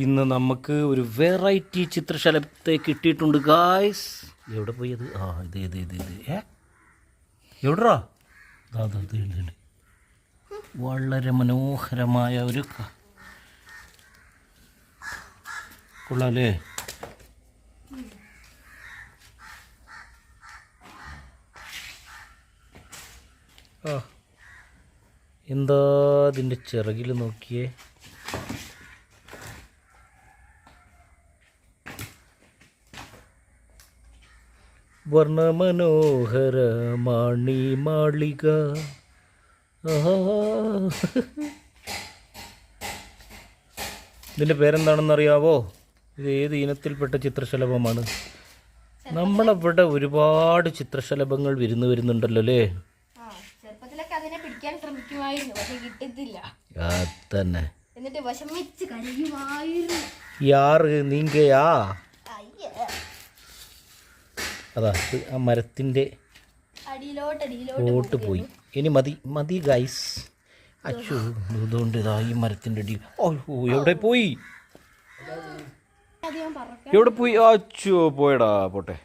ഇന്ന് നമുക്ക് ഒരു വെറൈറ്റി ചിത്രശലഭത്തെ കിട്ടിയിട്ടുണ്ട് ഗായ്സ്. എവിടെ പോയി അത്? ആ ഇത് ഇത് ഇത് ഇത് എവിടാ? ഇതുണ്ട്. വളരെ മനോഹരമായ ഒരു കൊള്ളാലേ. ആ എന്താ ഇതിൻ്റെ ചിറകിൽ നോക്കിയേ. വർണ്ണമനോഹര മാണി മാളിക. ഇതിൻ്റെ പേരെന്താണെന്നറിയാവോ? ഇത് ഏത് ഇനത്തിൽപ്പെട്ട ചിത്രശലഭമാണ്? നമ്മളവിടെ ഒരുപാട് ചിത്രശലഭങ്ങൾ വരുന്നുണ്ടല്ലോ അല്ലേ? തന്നെ യാറ് നീങ്കയാ. അതാ ആ മരത്തിൻ്റെ അടിയിലോട്ട് പോയി. ഇനി മതി മതി ഗൈസ്. അച്ഛോ ഇതുകൊണ്ട് ഇതാ ഈ മരത്തിൻ്റെ അടി. ഓ എവിടെ പോയി? എവിടെ പോയി? അച്ഛോ പോയടാ. പോട്ടെ.